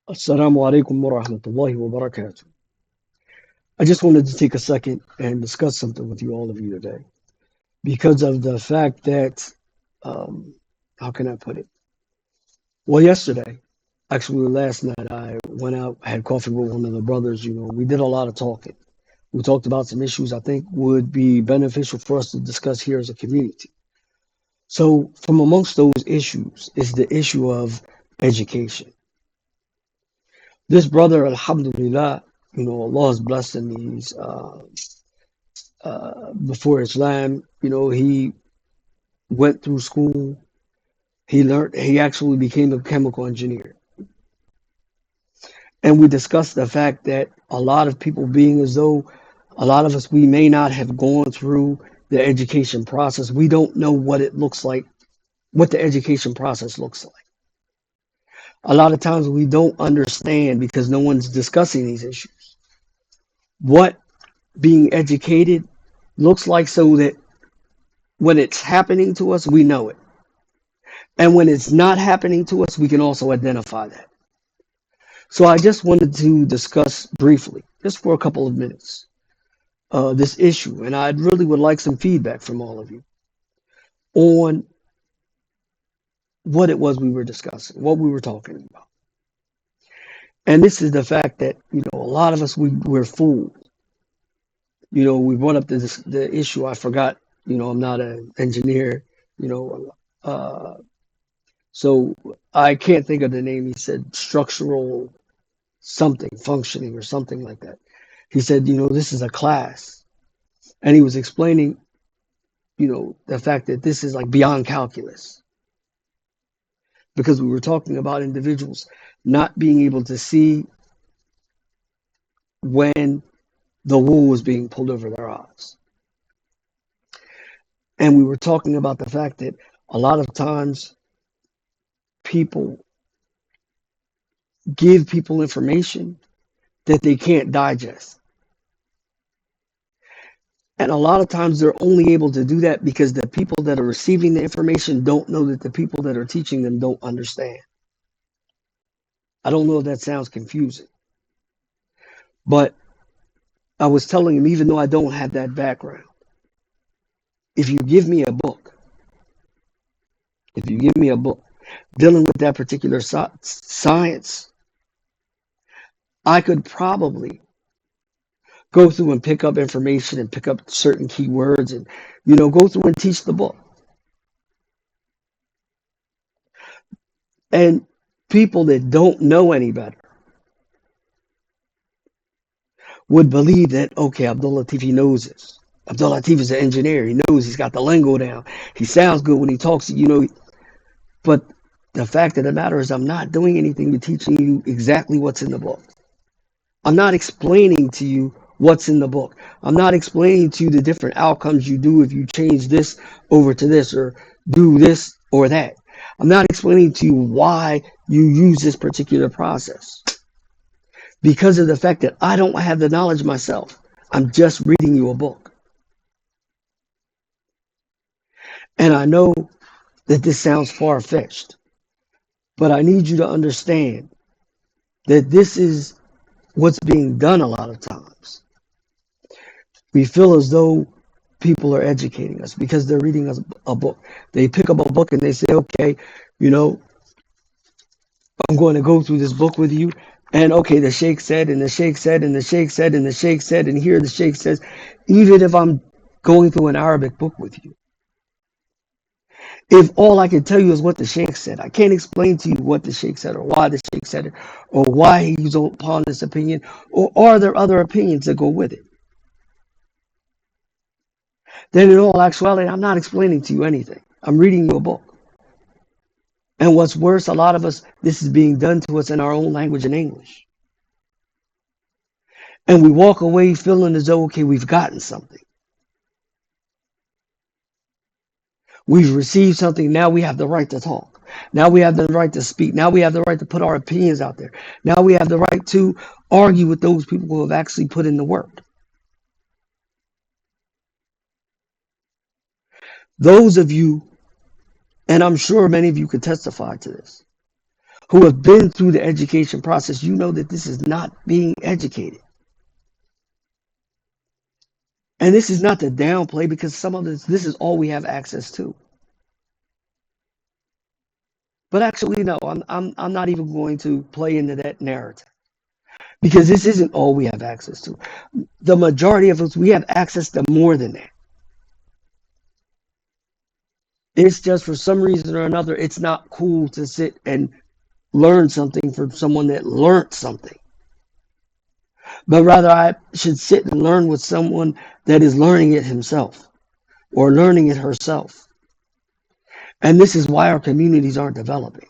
Assalamu alaikum wa rahmatullahi wa barakatuh. I just wanted to take a second and discuss something with you, all of you today, because of the fact that, um, how can I put it? Well, yesterday, actually last night, I went out, had coffee with one of the brothers. We did a lot of talking. We talked about some issues I think would be beneficial for us to discuss here as a community. So, from amongst those issues is the issue of education. This brother, alhamdulillah, Allah has blessed him. He's before Islam, he went through school. He actually became a chemical engineer. And we discussed the fact that a lot of people, being as though a lot of us, we may not have gone through the education process. We don't know what it looks like, what the education process looks like. A lot of times we don't understand because no one's discussing these issues. What being educated looks like, so that when it's happening to us, we know it. And when it's not happening to us, we can also identify that. So I just wanted to discuss briefly, just for a couple of minutes, this issue. And I really would like some feedback from all of you on what it was we were discussing, what we were talking about. And this is the fact that, a lot of us, we're fooled. We brought up the issue. I forgot, I'm not an engineer, you know, uh, so I can't think of the name. He said structural something, functioning or something like that. He said, this is a class. And he was explaining, the fact that this is like beyond calculus, because we were talking about individuals not being able to see when the wool was being pulled over their eyes. And we were talking about the fact that a lot of times people give people information that they can't digest. And a lot of times they're only able to do that because the people that are receiving the information don't know that the people that are teaching them don't understand. I don't know if that sounds confusing, but I was telling him, even though I don't have that background, if you give me a book, if you give me a book dealing with that particular science, I could probably go through and pick up information and pick up certain keywords and, go through and teach the book. And people that don't know any better would believe that, okay, Abdul-Lateef, he knows this. Abdul-Lateef is an engineer. He knows, he's got the lingo down. He sounds good when he talks, But the fact of the matter is, I'm not doing anything but teaching you exactly what's in the book. I'm not explaining to you what's in the book. I'm not explaining to you the different outcomes you do if you change this over to this or do this or that. I'm not explaining to you why you use this particular process, because of the fact that I don't have the knowledge myself. I'm just reading you a book. And I know that this sounds far-fetched, but I need you to understand that this is what's being done a lot of times. We feel as though people are educating us because they're reading us a book. They pick up a book and they say, okay, I'm going to go through this book with you. And okay, the sheikh said, and the sheikh said, and the sheikh said, and the sheikh said, and here the sheikh says, even if I'm going through an Arabic book with you, if all I can tell you is what the sheikh said, I can't explain to you what the sheikh said or why the sheikh said it or why he's upon this opinion, or are there other opinions that go with it? Then in all actuality, I'm not explaining to you anything. I'm reading you a book. And what's worse, a lot of us, this is being done to us in our own language, in English. And we walk away feeling as though, okay, we've gotten something. We've received something. Now we have the right to talk. Now we have the right to speak. Now we have the right to put our opinions out there. Now we have the right to argue with those people who have actually put in the work. Those of you, and I'm sure many of you could testify to this, who have been through the education process, you know that this is not being educated. And this is not to downplay, because some of this is all we have access to. But actually, no, I'm not even going to play into that narrative, because this isn't all we have access to. The majority of us, we have access to more than that. It's just for some reason or another, it's not cool to sit and learn something from someone that learned something. But rather, I should sit and learn with someone that is learning it himself or learning it herself. And this is why our communities aren't developing.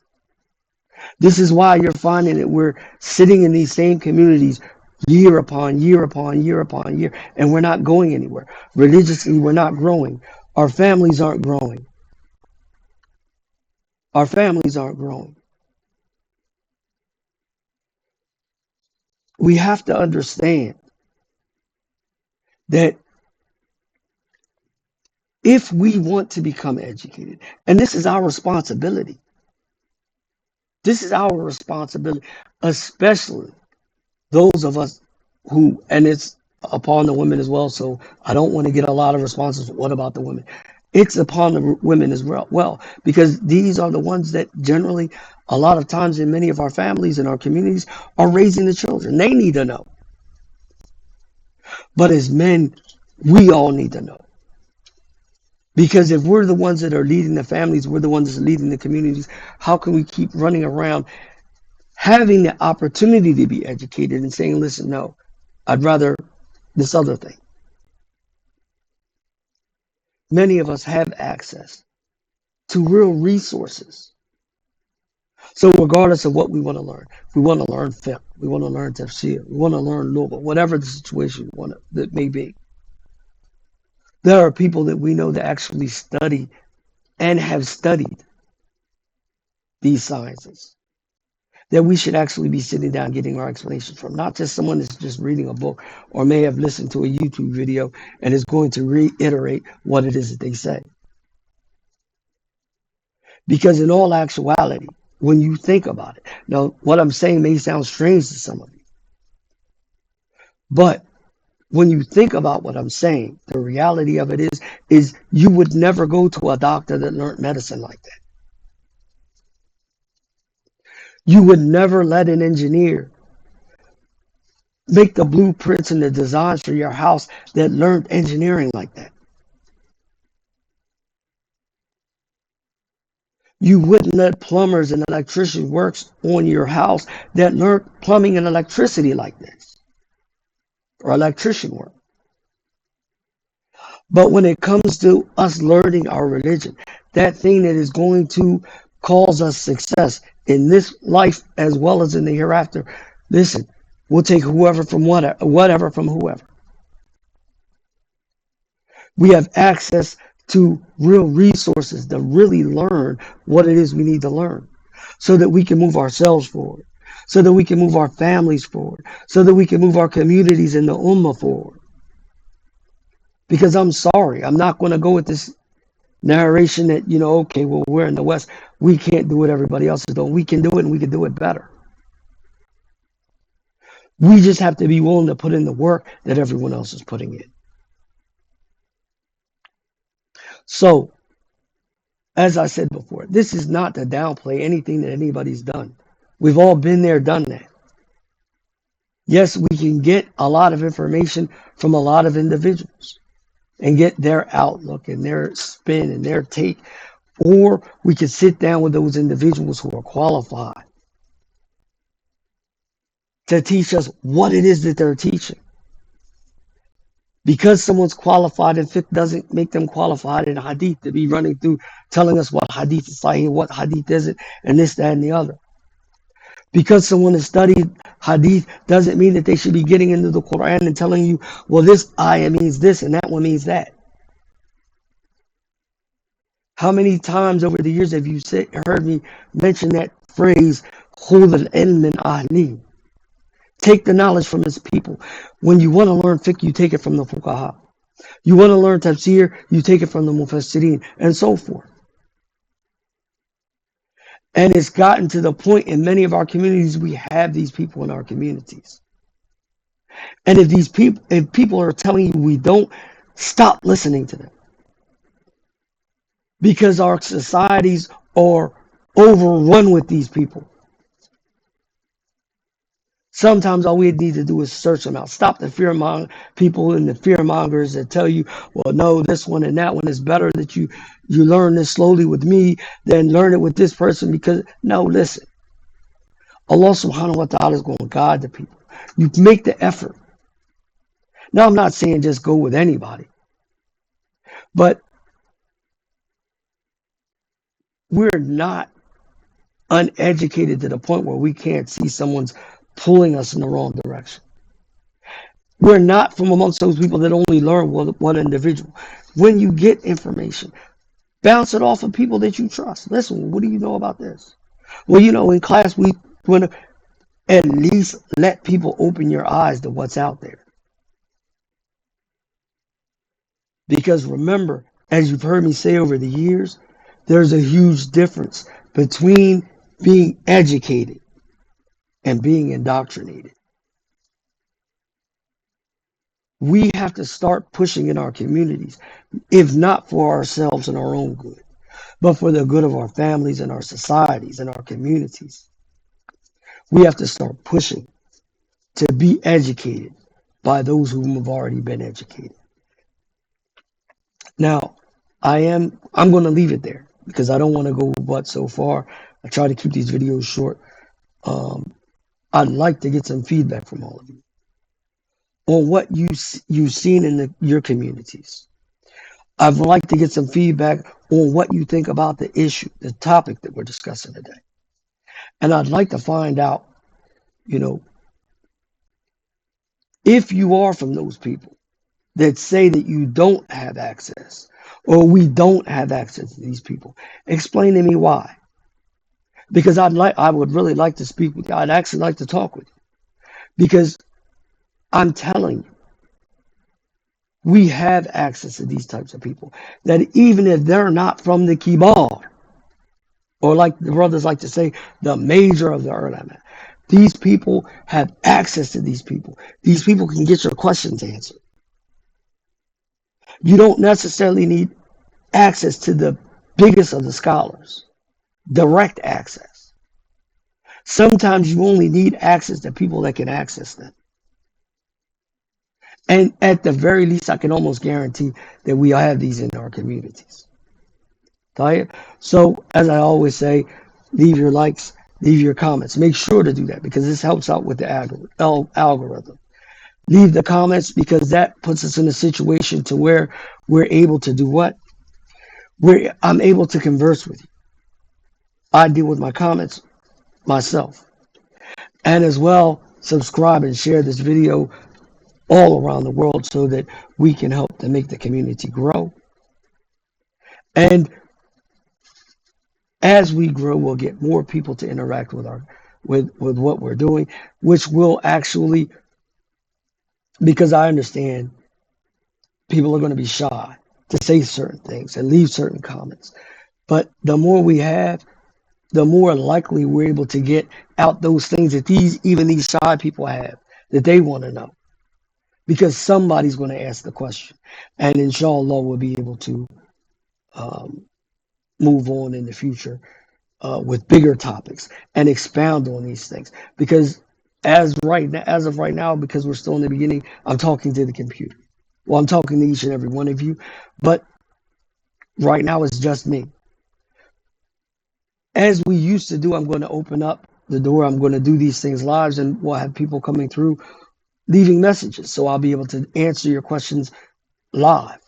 This is why you're finding that we're sitting in these same communities year upon year upon year upon year, and we're not going anywhere. Religiously, we're not growing. Our families aren't growing. Our families aren't growing. We have to understand that if we want to become educated, and this is our responsibility, this is our responsibility, especially those of us who, and it's upon the women as well, so I don't want to get a lot of responses. What about the women? It's upon the women as well, because these are the ones that generally, a lot of times in many of our families and our communities, are raising the children. They need to know. But as men, we all need to know. Because if we're the ones that are leading the families, we're the ones that are leading the communities, how can we keep running around having the opportunity to be educated and saying, listen, no, I'd rather this other thing? Many of us have access to real resources. So regardless of what we want to learn, if we want to learn fiqh, we want to learn tafsir, we want to learn lugha, whatever the situation that may be, there are people that we know that actually study and have studied these sciences, that we should actually be sitting down getting our explanations from, not just someone that's just reading a book or may have listened to a YouTube video and is going to reiterate what it is that they say. Because in all actuality, when you think about it, now what I'm saying may sound strange to some of you, but when you think about what I'm saying, the reality of it is you would never go to a doctor that learned medicine like that. You would never let an engineer make the blueprints and the designs for your house that learned engineering like that. You wouldn't let plumbers and electricians work on your house that learned plumbing and electricity like this, or electrician work. But when it comes to us learning our religion, that thing that is going to cause us success in this life as well as in the hereafter, listen, we'll take whoever from whatever from whoever. We have access to real resources to really learn what it is we need to learn, so that we can move ourselves forward, so that we can move our families forward, so that we can move our communities and the ummah forward. Because I'm sorry, I'm not going to go with this narration that, okay, well, we're in the West, we can't do what everybody else is doing. We can do it, and we can do it better. We just have to be willing to put in the work that everyone else is putting in. So, as I said before, this is not to downplay anything that anybody's done. We've all been there, done that. Yes, we can get a lot of information from a lot of individuals and get their outlook and their spin and their take, or we can sit down with those individuals who are qualified to teach us what it is that they're teaching. Because someone's qualified in fiqh doesn't make them qualified in hadith to be running through telling us what hadith is sahih, what hadith isn't, and this, that, and the other. Because someone has studied hadith doesn't mean that they should be getting into the Qur'an and telling you, well, this ayah means this and that one means that. How many times over the years have you heard me mention that phrase, khudh al-ilm min ahli? Take the knowledge from his people. When you want to learn fiqh, you take it from the fuqaha. You want to learn tafsir, you take it from the mufassirin, and so forth. And it's gotten to the point in many of our communities, we have these people in our communities. And if people are telling you we don't, stop listening to them. Because our societies are overrun with these people. Sometimes all we need to do is search them out. Stop the people and the fear mongers that tell you, well, no, this one and that one is better, that you learn this slowly with me, then learn it with this person. Because no, listen, Allah subhanahu wa ta'ala is going to guide the people. You make the effort. Now, I'm not saying just go with anybody, but we're not uneducated to the point where we can't see someone's pulling us in the wrong direction. We're not from amongst those people that only learn one individual. When you get information, bounce it off of people that you trust. Listen, what do you know about this? Well, in class, we want to at least let people open your eyes to what's out there. Because remember, as you've heard me say over the years, there's a huge difference between being educated and being indoctrinated. We have to start pushing in our communities, if not for ourselves and our own good, but for the good of our families and our societies and our communities. We have to start pushing to be educated by those whom have already been educated. Now, I'm going to leave it there because I don't want to go so far. I try to keep these videos short. I'd like to get some feedback from all of you on what you've seen in your communities. I'd like to get some feedback on what you think about the issue, the topic that we're discussing today. And I'd like to find out, if you are from those people that say that you don't have access or we don't have access to these people, explain to me why. Because I would really like to speak with you. I'd actually like to talk with you. Because I'm telling you, we have access to these types of people. That even if they're not from the Kibar, or like the brothers like to say, the major of the ulama, these people have access to these people. These people can get your questions answered. You don't necessarily need access to the biggest of the scholars, direct access. Sometimes you only need access to people that can access them. And at the very least, I can almost guarantee that we have these in our communities. So, as I always say, leave your likes, leave your comments. Make sure to do that because this helps out with the algorithm. Leave the comments because that puts us in a situation to where we're able to do what? I'm able to converse with you. I deal with my comments myself. And as well, subscribe and share this video all around the world so that we can help to make the community grow. And as we grow, we'll get more people to interact with what we're doing, which will actually, because I understand people are going to be shy to say certain things and leave certain comments. But the more we have, the more likely we're able to get out those things that even these shy people have that they want to know. Because somebody's going to ask the question. And inshallah, we'll be able to move on in the future with bigger topics and expound on these things. Because as of right now, because we're still in the beginning, I'm talking to the computer. Well, I'm talking to each and every one of you. But right now, it's just me. As we used to do, I'm going to open up the door. I'm going to do these things live, and we'll have people coming through leaving messages, so I'll be able to answer your questions live.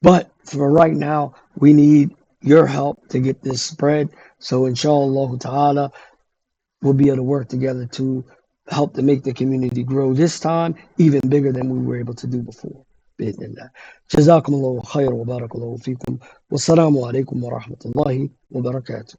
But for right now, we need your help to get this spread. So inshallah ta'ala, we'll be able to work together to help to make the community grow this time even bigger than we were able to do before. Jazakumullahu khair wa barakallahu feekum. Wassalamu alaikum wa rahmatullahi wa barakatuh.